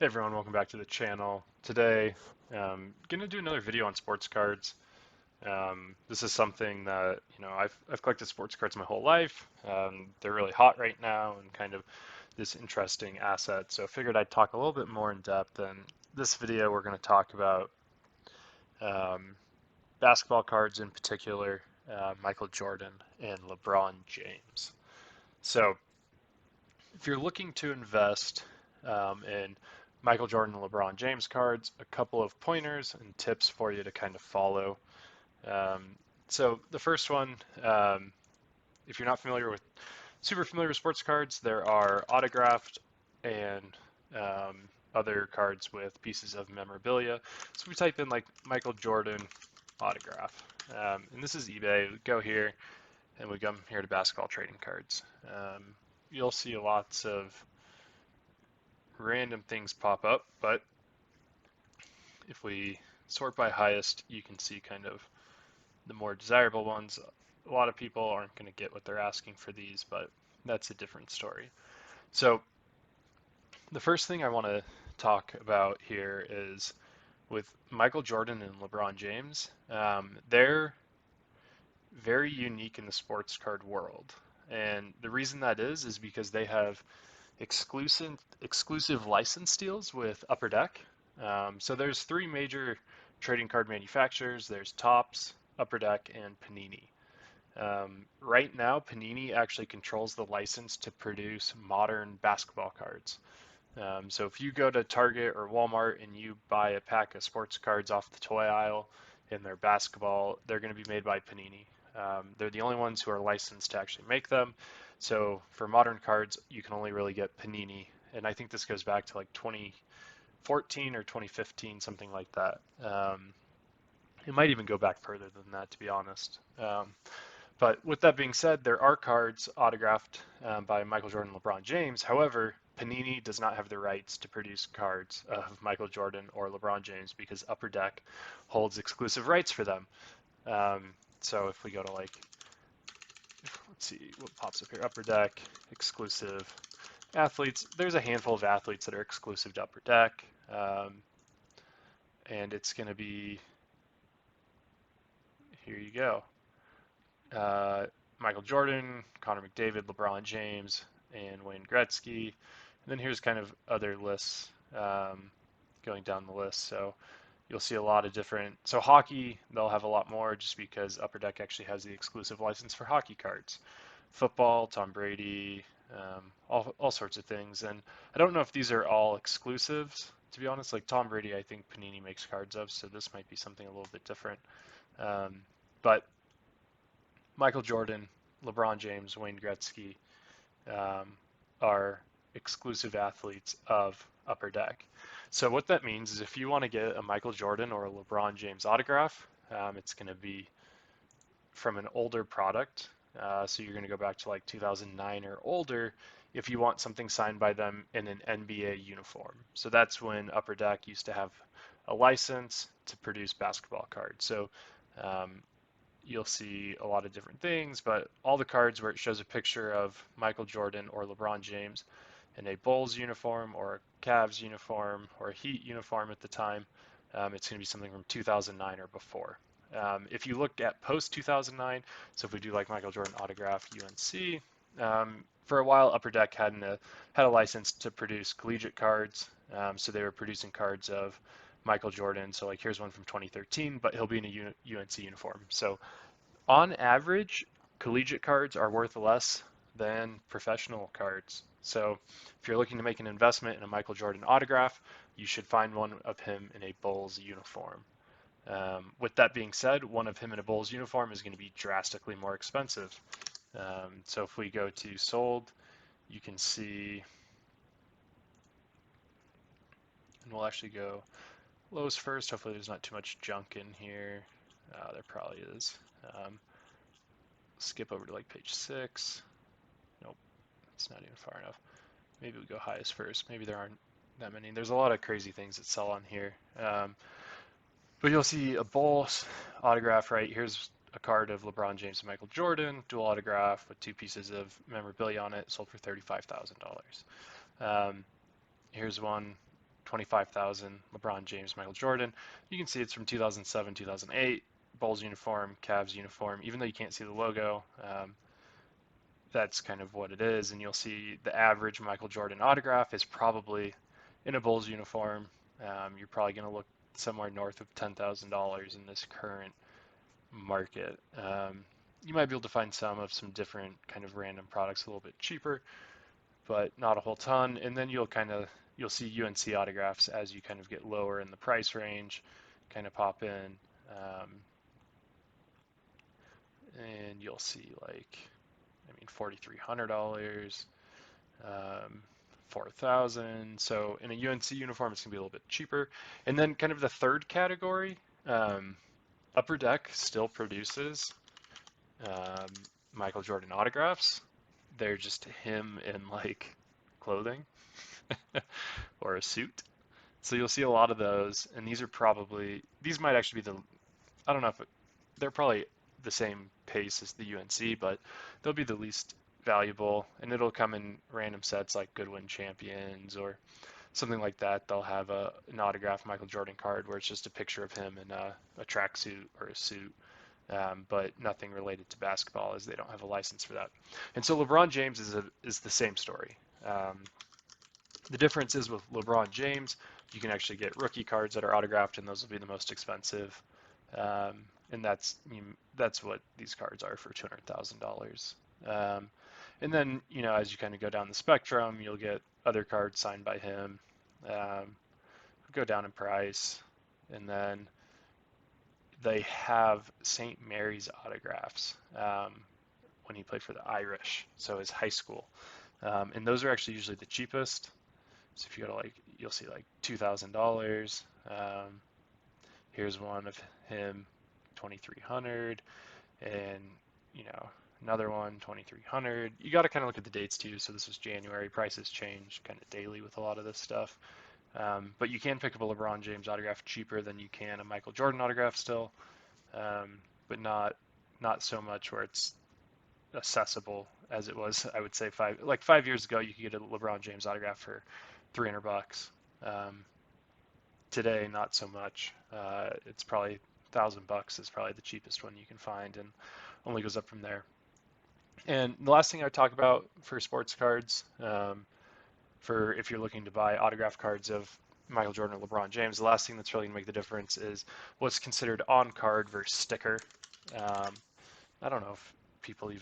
Hey everyone, welcome back to the channel. Today, gonna do another video on sports cards. This is something that I've collected sports cards my whole life. They're really hot right now and kind of this interesting asset. So I figured I'd talk a little bit more in depth. And this video, we're going to talk about um, basketball cards in particular, Michael Jordan and LeBron James. So if you're looking to invest in Michael Jordan and LeBron James cards, a couple of pointers and tips for you to kind of follow. Um, so the first one, if you're not super familiar with sports cards, there are autographed and other cards with pieces of memorabilia. So we type in like Michael Jordan autograph, and this is eBay. We go here and we come here to basketball trading cards. You'll see lots of random things pop up, but if we sort by highest, you can see kind of the more desirable ones. A lot of people aren't going to get what they're asking for these, but that's a different story. So the first thing I want to talk about here is with Michael Jordan and LeBron James. They're very unique in the sports card world. And the reason that is because they have exclusive license deals with Upper Deck. So there's three major trading card manufacturers. There's Topps, Upper Deck, and Panini. Right now, Panini actually controls the license to produce modern basketball cards. So if you go to Target or Walmart and you buy a pack of sports cards off the toy aisle and they're basketball, they're going to be made by Panini. They're the only ones who are licensed to actually make them. So for modern cards, you can only really get Panini. And I think this goes back to like 2014 or 2015, something like that. It might even go back further than that, to be honest. But with that being said, there are cards autographed by Michael Jordan and LeBron James. However, Panini does not have the rights to produce cards of Michael Jordan or LeBron James because Upper Deck holds exclusive rights for them. So if we go to like, let's see what pops up here, Upper Deck, exclusive athletes. There's a handful of athletes that are exclusive to Upper Deck. And it's going to be, here you go. Michael Jordan, Connor McDavid, LeBron James, and Wayne Gretzky. And then here's kind of other lists going down the list. So you'll see a lot of different. So hockey, they'll have a lot more just because Upper Deck actually has the exclusive license for hockey cards. Football, Tom Brady, all sorts of things. And I don't know if these are all exclusives, to be honest. Like Tom Brady, I think Panini makes cards of, so this might be something a little bit different. But Michael Jordan, LeBron James, Wayne Gretzky are exclusive athletes of Upper Deck. So what that means is if you want to get a Michael Jordan or a LeBron James autograph, it's going to be from an older product. So you're going to go back to like 2009 or older if you want something signed by them in an NBA uniform. So that's when Upper Deck used to have a license to produce basketball cards. So you'll see a lot of different things, but all the cards where it shows a picture of Michael Jordan or LeBron James in a Bulls uniform or a Cavs uniform or a Heat uniform at the time, it's going to be something from 2009 or before. If you look at post 2009, so if we do like Michael Jordan autograph UNC, for a while Upper Deck had a license to produce collegiate cards, so they were producing cards of Michael Jordan. So like here's one from 2013, but he'll be in a UNC uniform. So on average, collegiate cards are worth less than professional cards. So if you're looking to make an investment in a Michael Jordan autograph, you should find one of him in a Bulls uniform. With that being said, one of him in a Bulls uniform is going to be drastically more expensive. So if we go to sold, you can see, and we'll actually go lowest first. Hopefully there's not too much junk in here. There probably is. Skip over to like page 6. Nope, it's not even far enough. Maybe we go highest first. Maybe there aren't that many. There's a lot of crazy things that sell on here. But you'll see a Bulls autograph right here's a card of LeBron James and Michael Jordan, dual autograph with 2 pieces of memorabilia on it, sold for $35,000. Here's one 25,000 LeBron James, Michael Jordan. You can see it's from 2007, 2008, Bulls uniform, Cavs uniform. Even though you can't see the logo, that's kind of what it is. And you'll see the average Michael Jordan autograph is probably in a Bulls uniform. You're probably going to look somewhere north of $10,000 in this current market. You might be able to find some different kind of random products a little bit cheaper, but not a whole ton. And then you'll see UNC autographs as you kind of get lower in the price range, kind of pop in, and you'll see like, I mean, $4,300, 4,000. So in a UNC uniform, it's gonna be a little bit cheaper. And then kind of the third category, Upper Deck still produces um, Michael Jordan autographs. They're just him in like clothing or a suit. So you'll see a lot of those, and these might actually be I don't know if they're probably the same pace as the UNC, but they'll be the least valuable, and it'll come in random sets like Goodwin Champions or something like that. They'll have an autographed Michael Jordan card where it's just a picture of him in a tracksuit or a suit, but nothing related to basketball as they don't have a license for that. And so LeBron James is the same story. The difference is with LeBron James, you can actually get rookie cards that are autographed, and those will be the most expensive. And that's what these cards are for $200,000. And then, as you kind of go down the spectrum, you'll get other cards signed by him, go down in price, and then they have St. Mary's autographs when he played for the Irish, so his high school. And those are actually usually the cheapest. So if you go to you'll see like $2,000. Here's one of him, 2,300, and another one, 2,300. You got to kind of look at the dates too. So this was January. Prices change kind of daily with a lot of this stuff. But you can pick up a LeBron James autograph cheaper than you can a Michael Jordan autograph still, but not so much where it's accessible as it was. I would say 5 years ago, you could get a LeBron James autograph for $300. Today, not so much. It's probably $1,000 is probably the cheapest one you can find, and only goes up from there. And the last thing I would talk about for sports cards, for if you're looking to buy autograph cards of Michael Jordan or LeBron James, the last thing that's really going to make the difference is what's considered on card versus sticker. I don't know if people they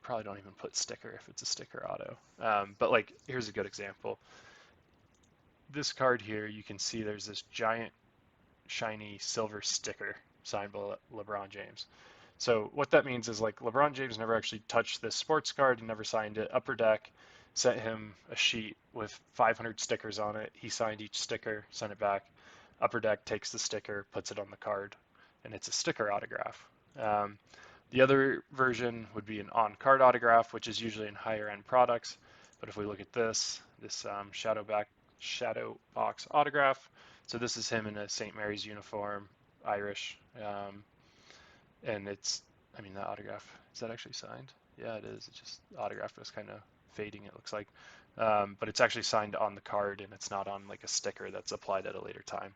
probably don't even put sticker if it's a sticker auto. But here's a good example. This card here, you can see there's this giant shiny silver sticker signed by LeBron James. So what that means is LeBron James never actually touched this sports card and never signed it. Upper Deck sent him a sheet with 500 stickers on it. He signed each sticker, sent it back. Upper Deck takes the sticker, puts it on the card, and it's a sticker autograph. The other version would be an on-card autograph, which is usually in higher end products. But if we look at this shadow box autograph, so this is him in a St. Mary's uniform, Irish, and that autograph, is that actually signed? Yeah, it is. It's just the autograph was kind of fading, it looks like. But it's actually signed on the card, and it's not on a sticker that's applied at a later time.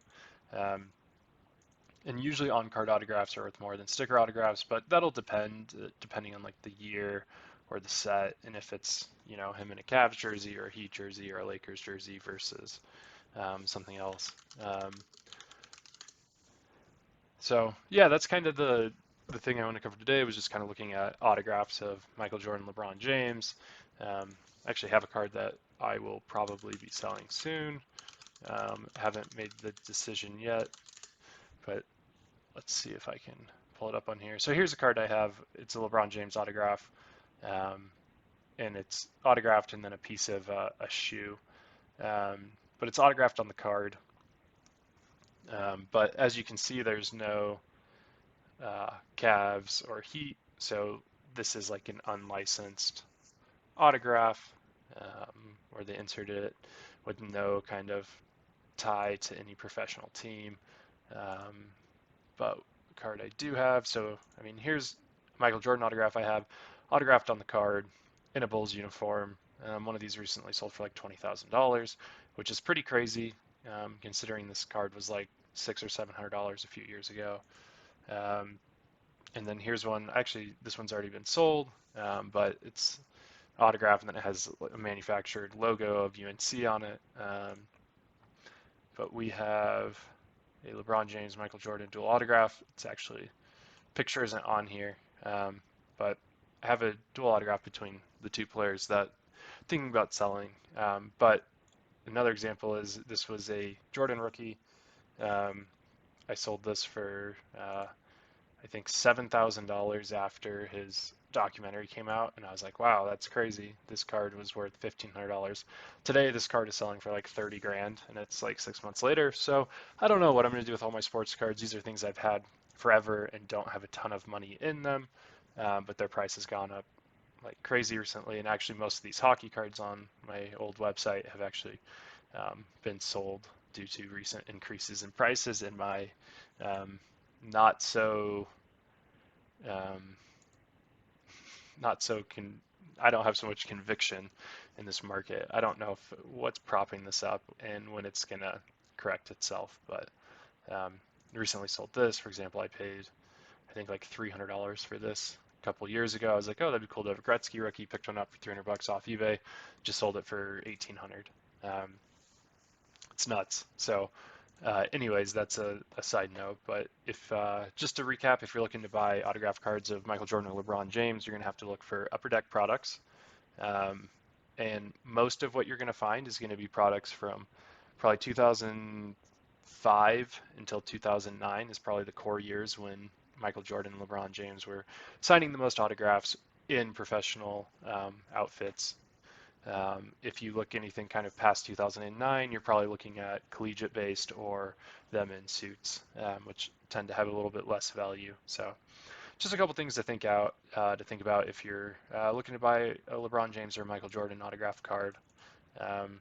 And usually on-card autographs are worth more than sticker autographs, but that'll depend, depending on the year or the set, and if it's him in a Cavs jersey or a Heat jersey or a Lakers jersey versus something else. So yeah, that's kind of the thing I want to cover today, was just kind of looking at autographs of Michael Jordan, LeBron James. I actually have a card that I will probably be selling soon. Haven't made the decision yet, but let's see if I can pull it up on here. So here's a card I have. It's a LeBron James autograph, and it's autographed and then a piece of a shoe. But it's autographed on the card. But as you can see, there's no Cavs or Heat, so this is an unlicensed autograph where they inserted it with no kind of tie to any professional team. But the card I do have, so here's Michael Jordan autograph I have, autographed on the card in a Bulls uniform. One of these recently sold for like $20,000, which is pretty crazy considering this card was like $600 or $700 a few years ago. Um, and then here's one. Actually, this one's already been sold, but it's autographed and then it has a manufactured logo of UNC on it. But we have a LeBron James Michael Jordan dual autograph. It's actually picture isn't on here, but I have a dual autograph between the two players that I'm thinking about selling. But another example is this was a Jordan rookie. Um, I sold this for I think $7,000 after his documentary came out, and I was like, wow, that's crazy. This card was worth $1,500. Today, this card is selling for like 30 grand, and it's like 6 months later. So I don't know what I'm going to do with all my sports cards. These are things I've had forever and don't have a ton of money in them, but their price has gone up like crazy recently. And actually, most of these hockey cards on my old website have actually been sold due to recent increases in prices in my um, not so um, not so con I don't have so much conviction in this market. I don't know if what's propping this up and when it's gonna correct itself. But um, recently sold this, for example. I paid I think like $300 for this a couple years ago. I was like, oh, that'd be cool to have a Gretzky rookie. Picked one up for $300 off eBay. Just sold it for 1,800. It's nuts. So anyways, that's a side note. But if just to recap, if you're looking to buy autographed cards of Michael Jordan or LeBron James, you're going to have to look for Upper Deck products. Um, and most of what you're going to find is going to be products from probably 2005 until 2009 is probably the core years when Michael Jordan and LeBron James were signing the most autographs in professional outfits. If you look anything kind of past 2009, you're probably looking at collegiate based or them in suits, which tend to have a little bit less value. So just a couple things to think about if you're looking to buy a LeBron James or Michael Jordan autograph card. Um,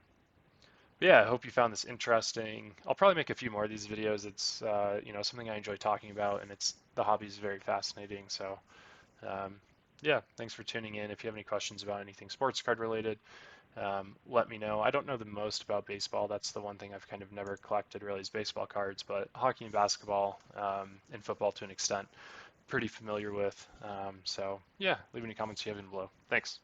yeah, I hope you found this interesting. I'll probably make a few more of these videos. It's something I enjoy talking about, and the hobby is very fascinating. So um, yeah, thanks for tuning in. If you have any questions about anything sports card related, let me know. I don't know the most about baseball. That's the one thing I've kind of never collected really is baseball cards, but hockey and basketball and football to an extent, pretty familiar with. So yeah, leave any comments you have in below. Thanks.